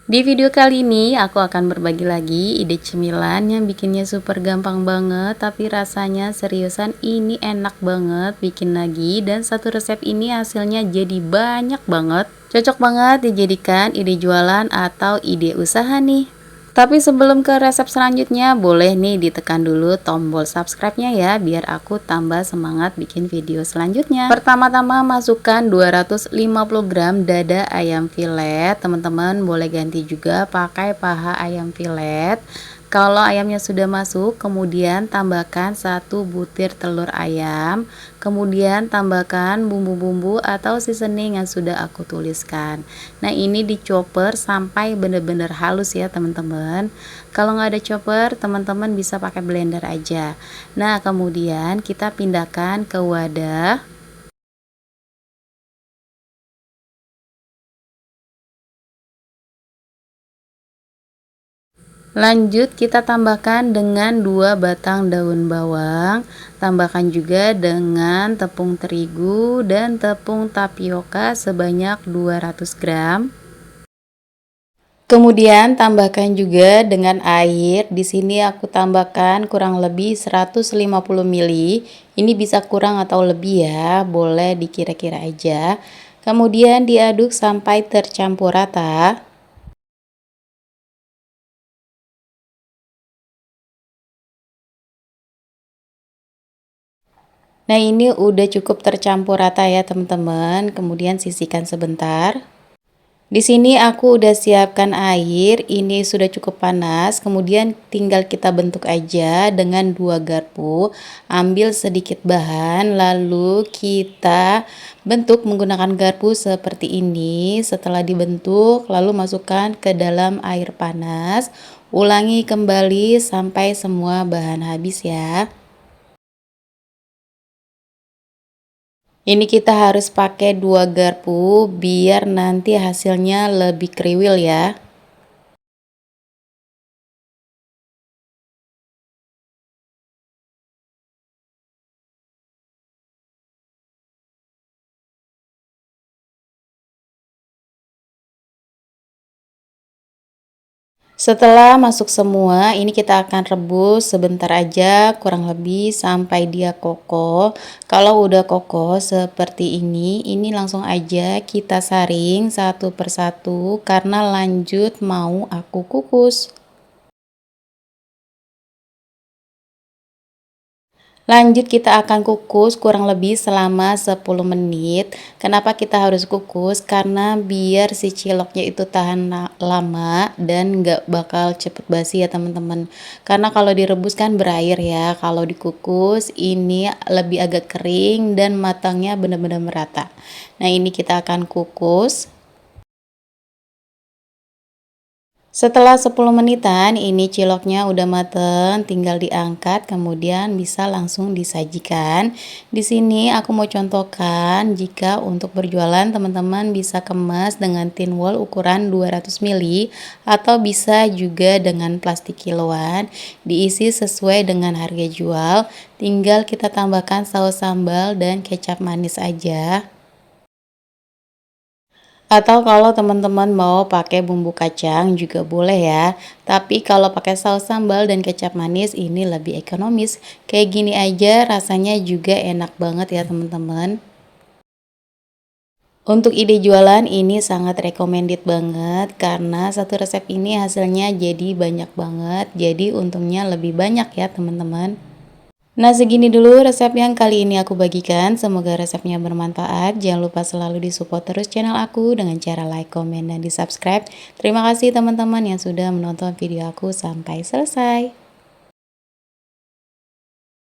Di video kali ini aku akan berbagi lagi ide cemilan yang bikinnya super gampang banget tapi rasanya seriusan ini enak banget bikin lagi, dan satu resep ini hasilnya jadi banyak banget. Cocok banget dijadikan ide jualan atau ide usaha nih. Tapi sebelum ke resep selanjutnya, boleh nih ditekan dulu tombol subscribe-nya ya, biar aku tambah semangat bikin video selanjutnya. Pertama-tama masukkan 250 gram dada ayam filet. Teman-teman boleh ganti juga pakai paha ayam filet. Kalau ayamnya sudah masuk, kemudian tambahkan 1 butir telur ayam. Kemudian tambahkan bumbu-bumbu atau seasoning yang sudah aku tuliskan. Nah, ini dichopper sampai benar-benar halus ya teman-teman. Kalau nggak ada chopper, teman-teman bisa pakai blender aja. Nah, kemudian kita pindahkan ke wadah. Lanjut kita tambahkan dengan 2 batang daun bawang, tambahkan juga dengan tepung terigu dan tepung tapioka sebanyak 200 gram. Kemudian tambahkan juga dengan air. Di sini aku tambahkan kurang lebih 150 ml. Ini bisa kurang atau lebih ya, boleh dikira-kira aja. Kemudian diaduk sampai tercampur rata. Nah, ini udah cukup tercampur rata ya teman-teman. Kemudian sisihkan sebentar. Di sini aku udah siapkan air, ini sudah cukup panas. Kemudian tinggal kita bentuk aja dengan 2 garpu. Ambil sedikit bahan, lalu kita bentuk menggunakan garpu seperti ini. Setelah dibentuk, lalu masukkan ke dalam air panas. Ulangi kembali sampai semua bahan habis ya. Ini kita harus pakai 2 garpu biar nanti hasilnya lebih kriwil ya. Setelah masuk semua, ini kita akan rebus sebentar aja, kurang lebih sampai dia kokoh. Kalau udah kokoh seperti ini langsung aja kita saring satu persatu karena lanjut mau aku kukus. Lanjut kita akan kukus kurang lebih selama 10 menit. Kenapa kita harus kukus? Karena biar si ciloknya itu tahan lama dan nggak bakal cepet basi ya teman-teman. Karena kalau direbus kan berair ya. Kalau dikukus ini lebih agak kering dan matangnya benar-benar merata. Nah, ini kita akan kukus. Setelah 10 menitan, ini ciloknya udah mateng, tinggal diangkat, kemudian bisa langsung disajikan. Di sini aku mau contohkan, jika untuk berjualan teman-teman bisa kemas dengan tin wall ukuran 200 ml atau bisa juga dengan plastik kiloan, diisi sesuai dengan harga jual. Tinggal kita tambahkan saus sambal dan kecap manis aja. Atau kalau teman-teman mau pakai bumbu kacang juga boleh ya. Tapi kalau pakai saus sambal dan kecap manis ini lebih ekonomis. Kayak gini aja rasanya juga enak banget ya teman-teman. Untuk ide jualan ini sangat recommended banget karena satu resep ini hasilnya jadi banyak banget. Jadi untungnya lebih banyak ya teman-teman. Nah, segini dulu resep yang kali ini aku bagikan. Semoga resepnya bermanfaat. Jangan lupa selalu disupport terus channel aku dengan cara like, komen, dan di subscribe. Terima kasih teman-teman yang sudah menonton video aku sampai selesai.